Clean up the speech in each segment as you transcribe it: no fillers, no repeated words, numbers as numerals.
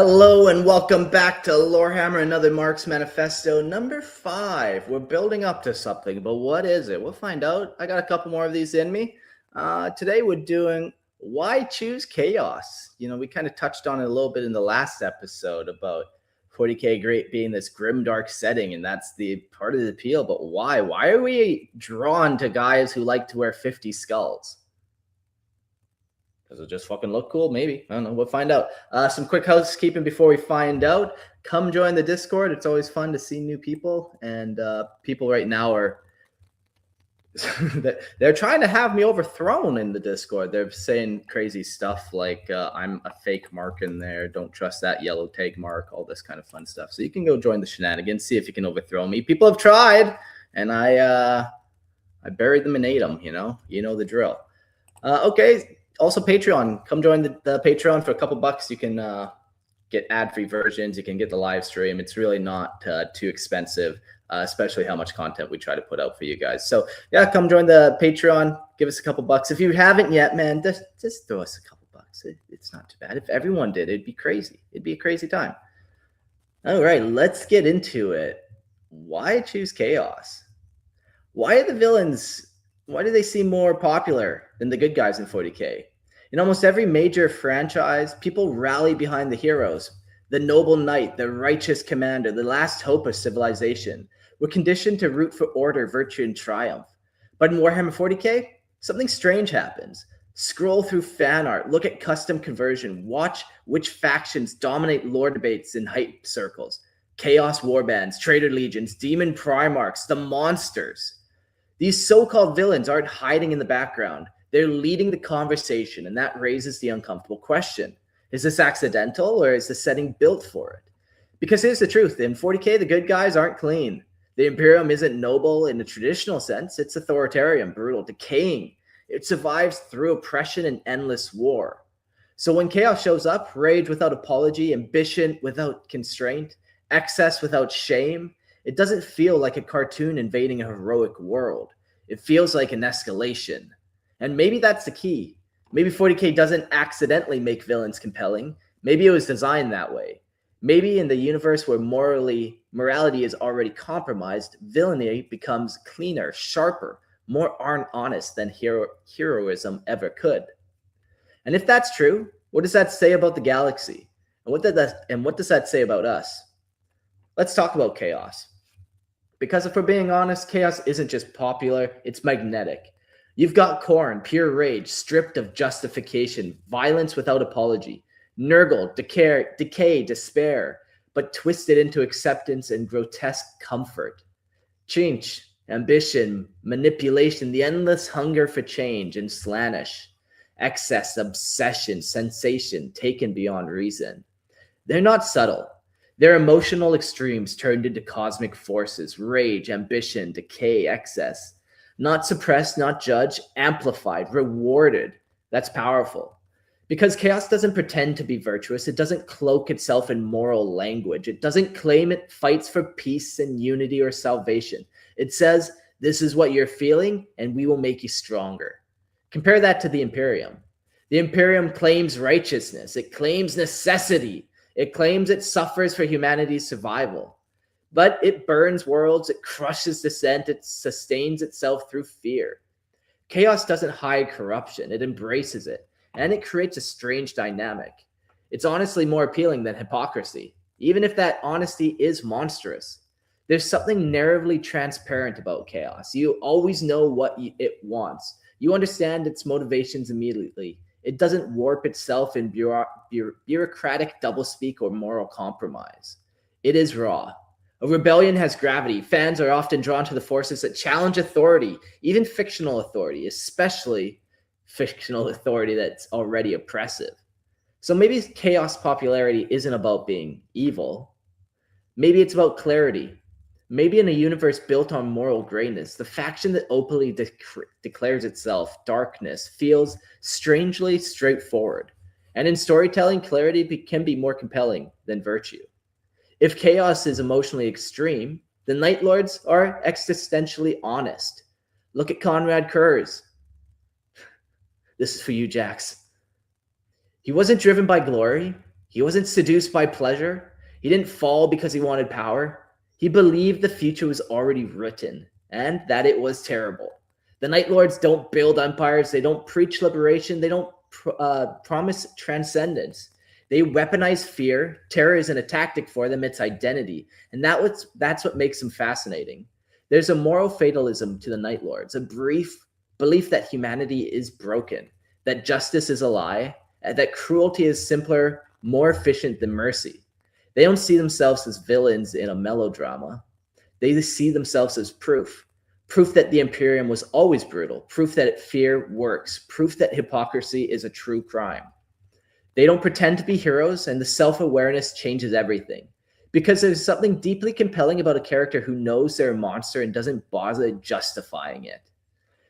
Hello and welcome back to Warhammer, another Mark's Manifesto, number 5. We're building up to something, but what is it? We'll find out. I got a couple more of these in me. Today we're doing why choose chaos. You know, we kind of touched on it a little bit in the last episode about 40k great being this grimdark setting, and that's the part of the appeal. But why? Why are we drawn to guys who like to wear 50 skulls? Does it just fucking look cool? Maybe. I don't know. We'll find out. Some quick housekeeping before we find out. Come join the Discord. It's always fun to see new people. And people right now are... they're trying to have me overthrown in the Discord. They're saying crazy stuff like I'm a fake mark in there. Don't trust that yellow tag mark. All this kind of fun stuff. So you can go join the shenanigans. See if you can overthrow me. People have tried. And I buried them and ate them. You know the drill. Okay. Also, Patreon. Come join the Patreon for a couple bucks. You can get ad-free versions. You can get the live stream. It's really not too expensive, especially how much content we try to put out for you guys. So, yeah, come join the Patreon. Give us a couple bucks. If you haven't yet, man, just throw us a couple bucks. It's not too bad. If everyone did, it'd be crazy. It'd be a crazy time. All right, let's get into it. Why choose chaos? Why are the villains... Why do they seem more popular than the good guys in 40k? In almost every major franchise, people rally behind the heroes, the noble knight, the righteous commander, the last hope of civilization. We're conditioned to root for order, virtue, and triumph. But in Warhammer 40k, something strange happens. Scroll through fan art, look at custom conversion, watch which factions dominate lore debates in hype circles. Chaos warbands, Traitor Legions, Demon Primarchs, the monsters. These so-called villains aren't hiding in the background. They're leading the conversation, and that raises the uncomfortable question. Is this accidental, or is the setting built for it? Because here's the truth. In 40k, the good guys aren't clean. The Imperium isn't noble in the traditional sense. It's authoritarian, brutal, decaying. It survives through oppression and endless war. So when chaos shows up, rage without apology, ambition without constraint, excess without shame, it doesn't feel like a cartoon invading a heroic world. It feels like an escalation. And maybe that's the key. Maybe 40k doesn't accidentally make villains compelling. Maybe it was designed that way. Maybe in the universe where morality is already compromised, villainy becomes cleaner, sharper, more honest than heroism ever could. And if that's true, what does that say about the galaxy? And what does that say about us? Let's talk about chaos. Because if we're being honest, chaos isn't just popular, it's magnetic. You've got Khorne, pure rage, stripped of justification, violence without apology. Nurgle, decay, despair, but twisted into acceptance and grotesque comfort. Tzeentch, ambition, manipulation, the endless hunger for change. And Slaanesh, excess, obsession, sensation, taken beyond reason. They're not subtle. They're emotional extremes turned into cosmic forces, rage, ambition, decay, excess. Not suppressed, not judged, amplified, rewarded. That's powerful. Because chaos doesn't pretend to be virtuous. It doesn't cloak itself in moral language. It doesn't claim it fights for peace and unity or salvation. It says, this is what you're feeling, and we will make you stronger. Compare that to the Imperium. The Imperium claims righteousness. It claims necessity. It claims it suffers for humanity's survival. But it burns worlds, it crushes dissent, it sustains itself through fear. Chaos doesn't hide corruption, it embraces it, and it creates a strange dynamic. It's honestly more appealing than hypocrisy, even if that honesty is monstrous. There's something narratively transparent about chaos. You always know what it wants. You understand its motivations immediately. It doesn't warp itself in bureaucratic doublespeak or moral compromise. It is raw. A rebellion has gravity. Fans are often drawn to the forces that challenge authority, even fictional authority, especially fictional authority that's already oppressive. So maybe chaos popularity isn't about being evil. Maybe it's about clarity. Maybe in a universe built on moral greatness, the faction that openly declares itself darkness feels strangely straightforward. And in storytelling, clarity can be more compelling than virtue. If chaos is emotionally extreme, the Night Lords are existentially honest. Look at Conrad Kurz. This is for you, Jax. He wasn't driven by glory. He wasn't seduced by pleasure. He didn't fall because he wanted power. He believed the future was already written and that it was terrible. The Night Lords don't build empires. They don't preach liberation. They don't promise transcendence. They weaponize fear. Terror isn't a tactic for them. It's identity. And that's what makes them fascinating. There's a moral fatalism to the Night Lords, a brief belief that humanity is broken, that justice is a lie, that cruelty is simpler, more efficient than mercy. They don't see themselves as villains in a melodrama. They see themselves as proof that the Imperium was always brutal, proof that fear works, proof that hypocrisy is a true crime. They don't pretend to be heroes, and the self-awareness changes everything. Because there's something deeply compelling about a character who knows they're a monster and doesn't bother justifying it.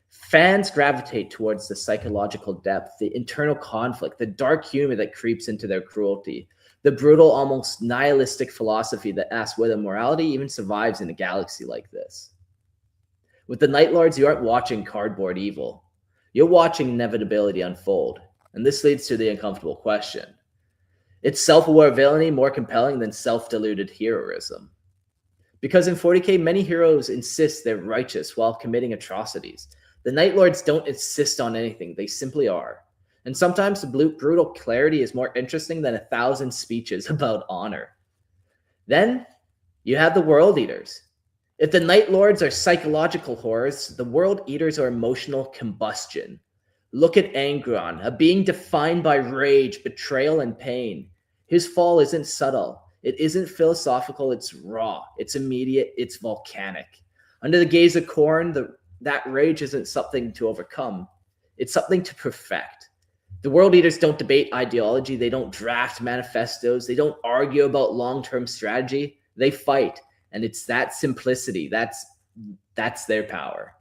Fans gravitate towards the psychological depth, the internal conflict, the dark humor that creeps into their cruelty, the brutal, almost nihilistic philosophy that asks whether morality even survives in a galaxy like this. With the Night Lords, you aren't watching cardboard evil. You're watching inevitability unfold. And this leads to the uncomfortable question. Is self-aware villainy more compelling than self-deluded heroism? Because in 40K, many heroes insist they're righteous while committing atrocities. The Night Lords don't insist on anything. They simply are. And sometimes the brutal clarity is more interesting than 1,000 speeches about honor. Then you have the World Eaters. If the Night Lords are psychological horrors, the World Eaters are emotional combustion. Look at Angron, a being defined by rage, betrayal, and pain. His fall isn't subtle. It isn't philosophical. It's raw. It's immediate. It's volcanic. Under the gaze of Khorne, that rage isn't something to overcome. It's something to perfect. The World Eaters don't debate ideology. They don't draft manifestos. They don't argue about long-term strategy. They fight. And it's that simplicity. That's their power.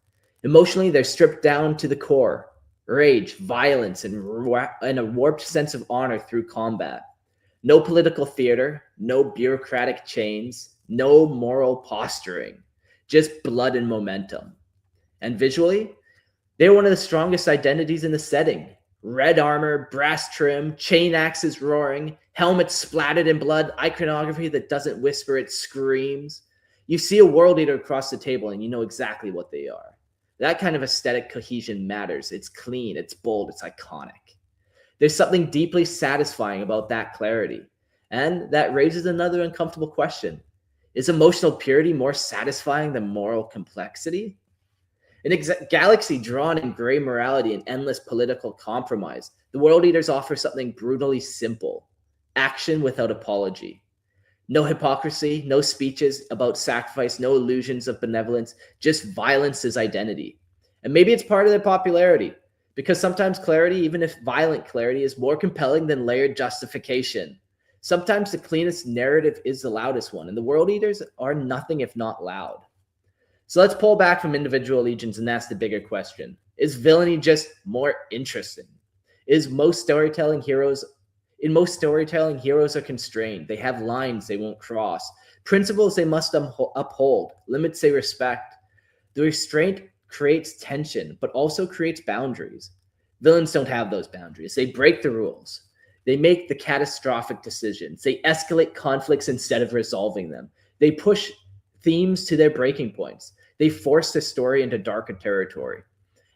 Emotionally, they're stripped down to the core. Rage, violence, and a warped sense of honor through combat. No political theater, no bureaucratic chains, no moral posturing, just blood and momentum. And visually, they're one of the strongest identities in the setting. Red armor, brass trim, chain axes roaring, helmets splattered in blood, iconography that doesn't whisper, it screams. You see a World Eater across the table and you know exactly what they are. That kind of aesthetic cohesion matters. It's clean, it's bold, it's iconic. There's something deeply satisfying about that clarity. And that raises another uncomfortable question. Is emotional purity more satisfying than moral complexity? In a galaxy drawn in gray morality and endless political compromise, the World Eaters offer something brutally simple. Action without apology. No hypocrisy, no speeches about sacrifice, no illusions of benevolence, just violence as identity. And maybe it's part of their popularity, because sometimes clarity, even if violent clarity, is more compelling than layered justification. Sometimes the cleanest narrative is the loudest one, and the World Eaters are nothing if not loud. So let's pull back from individual legions and ask the bigger question. Is villainy just more interesting? In most storytelling, heroes are constrained. They have lines they won't cross, principles they must uphold, limits they respect. The restraint creates tension, but also creates boundaries. Villains don't have those boundaries. They break the rules. They make the catastrophic decisions. They escalate conflicts instead of resolving them. They push themes to their breaking points. They force the story into darker territory.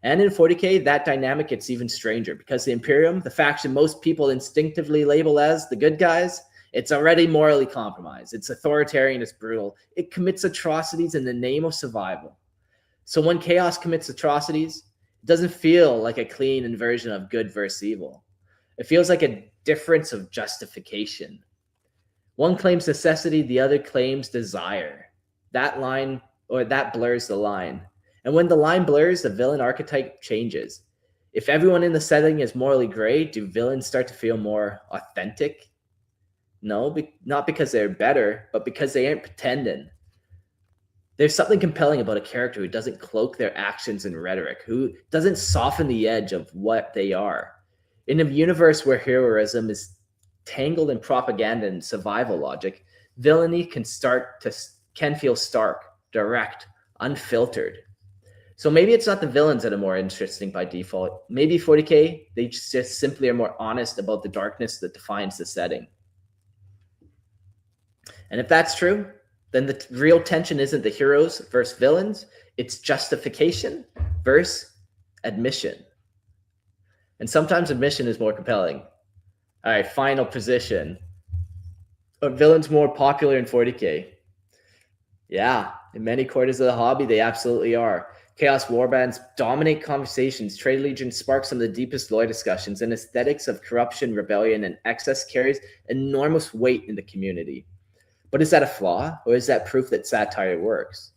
And in 40K, that dynamic gets even stranger because the Imperium, the faction most people instinctively label as the good guys, it's already morally compromised. It's authoritarian, it's brutal. It commits atrocities in the name of survival. So when chaos commits atrocities, it doesn't feel like a clean inversion of good versus evil. It feels like a difference of justification. One claims necessity, the other claims desire. That blurs the line. And when the line blurs, the villain archetype changes. If everyone in the setting is morally gray, do villains start to feel more authentic? No, not because they're better, but because they aren't pretending. There's something compelling about a character who doesn't cloak their actions in rhetoric, who doesn't soften the edge of what they are. In a universe where heroism is tangled in propaganda and survival logic, villainy can feel stark, direct, unfiltered. So maybe it's not the villains that are more interesting by default. Maybe 40K, they just simply are more honest about the darkness that defines the setting. And if that's true, then the real tension isn't the heroes versus villains, it's justification versus admission. And sometimes admission is more compelling. All right, final position. Are villains more popular in 40K? Yeah, in many quarters of the hobby, they absolutely are. Chaos warbands dominate conversations. Traitor Legions spark some of the deepest lore discussions, and aesthetics of corruption, rebellion, and excess carries enormous weight in the community. But is that a flaw, or is that proof that satire works?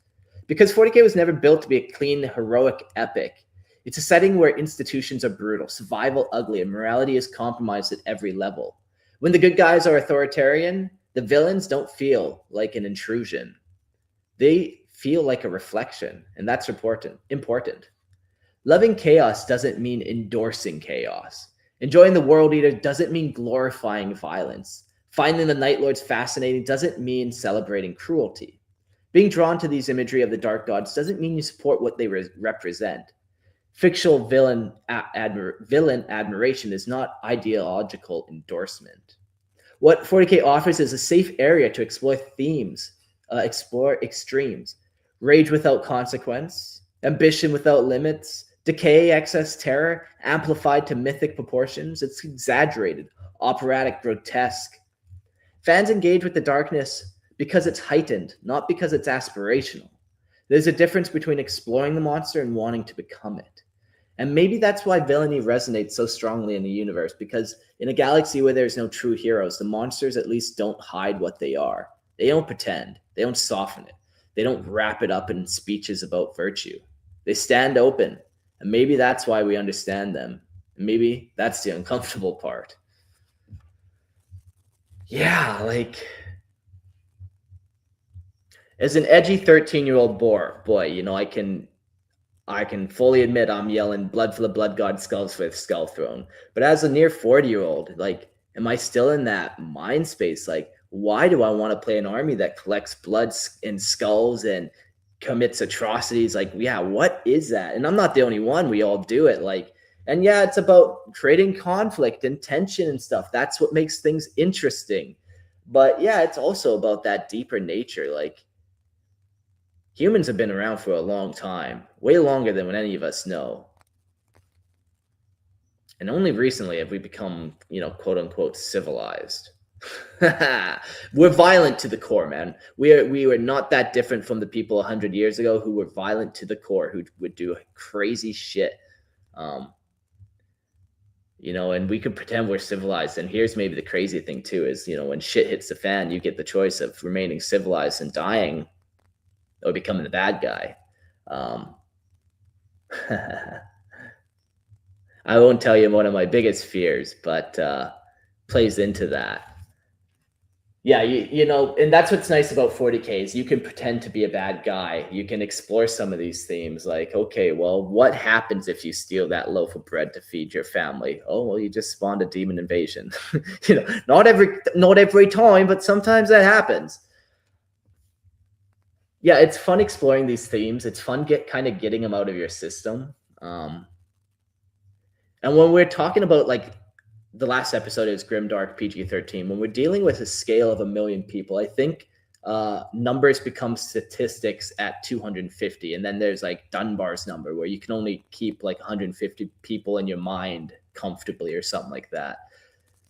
Because 40K was never built to be a clean, heroic epic. It's a setting where institutions are brutal, survival ugly, and morality is compromised at every level. When the good guys are authoritarian, the villains don't feel like an intrusion. They feel like a reflection, and that's important. Loving chaos doesn't mean endorsing chaos. Enjoying the World Eater doesn't mean glorifying violence. Finding the Night Lords fascinating doesn't mean celebrating cruelty. Being drawn to these imagery of the Dark Gods doesn't mean you support what they represent. Fictional villain admiration is not ideological endorsement. What 40K offers is a safe area to explore themes, explore extremes, rage without consequence, ambition without limits, decay, excess, terror, amplified to mythic proportions. It's exaggerated, operatic, grotesque. Fans engage with the darkness because it's heightened, not because it's aspirational. There's a difference between exploring the monster and wanting to become it. And maybe that's why villainy resonates so strongly in the universe, because in a galaxy where there's no true heroes, the monsters at least don't hide what they are. They don't pretend. They don't soften it. They don't wrap it up in speeches about virtue. They stand open. And maybe that's why we understand them. And maybe that's the uncomfortable part. Yeah, like, as an edgy 13-year-old boy, you know, I can fully admit I'm yelling blood for the blood god, skulls for the skull throne. But as a near 40-year-old, like, am I still in that mind space? Like, why do I want to play an army that collects blood and skulls and commits atrocities? Like, yeah, what is that? And I'm not the only one. We all do it. Like, and yeah, it's about creating conflict and tension and stuff. That's what makes things interesting. But yeah, it's also about that deeper nature. Like, humans have been around for a long time, way longer than what any of us know. And only recently have we become, you know, quote unquote, civilized. We're violent to the core, man. We were not that different from the people 100 years ago who were violent to the core, who would do crazy shit. You know, and we could pretend we're civilized. And here's maybe the crazy thing too is, you know, when shit hits the fan, you get the choice of remaining civilized and dying or becoming the bad guy. I won't tell you one of my biggest fears, but plays into that. Yeah, you know, and that's what's nice about 40K is you can pretend to be a bad guy. You can explore some of these themes like, okay, well, what happens if you steal that loaf of bread to feed your family? Oh, well, you just spawned a demon invasion. You know, not every time, but sometimes that happens. Yeah, it's fun exploring these themes. It's fun kind of getting them out of your system. And when we're talking about, like, the last episode is Grimdark PG-13. When we're dealing with a scale of 1 million people, I think numbers become statistics at 250. And then there's like Dunbar's number where you can only keep like 150 people in your mind comfortably or something like that.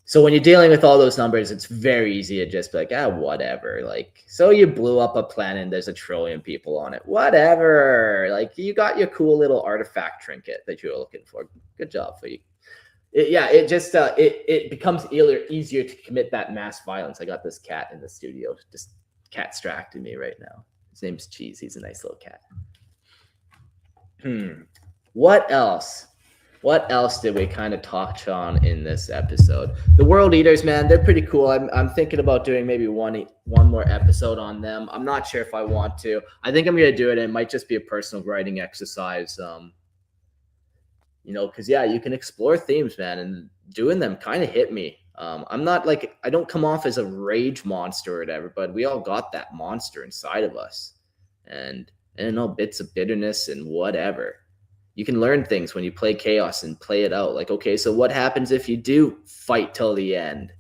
So when you're dealing with all those numbers, it's very easy to just be like, whatever. Like, so you blew up a planet and there's 1 trillion people on it. Whatever. Like, you got your cool little artifact trinket that you were looking for. Good job for you. It becomes easier to commit that mass violence. I got this cat in the studio, just cat distracting me right now. His name's Cheese. He's a nice little cat. What else? What else did we kind of touch on in this episode? The World Eaters, man, they're pretty cool. I'm thinking about doing maybe one more episode on them. I'm not sure if I want to. I think I'm going to do it. It might just be a personal writing exercise. You know, because, yeah, you can explore themes, man, and doing them kind of hit me. I'm not like, I don't come off as a rage monster or whatever, but we all got that monster inside of us. And I don't know, bits of bitterness and whatever. You can learn things when you play chaos and play it out. Like, okay, so what happens if you do fight till the end?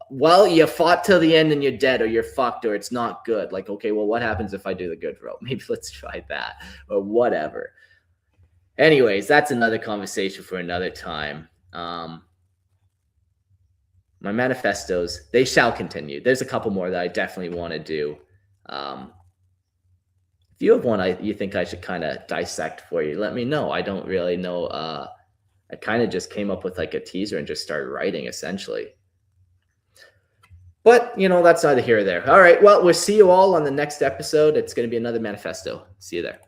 well, you fought till the end and you're dead, or you're fucked, or it's not good. Like, okay, well, what happens if I do the good route? Maybe let's try that, or whatever. Anyways, that's another conversation for another time. My manifestos, they shall continue. There's a couple more that I definitely want to do. If you have one you think I should kind of dissect for you, let me know. I don't really know. I kind of just came up with like a teaser and just started writing, essentially. But, that's neither here or there. All right, well, we'll see you all on the next episode. It's going to be another manifesto. See you there.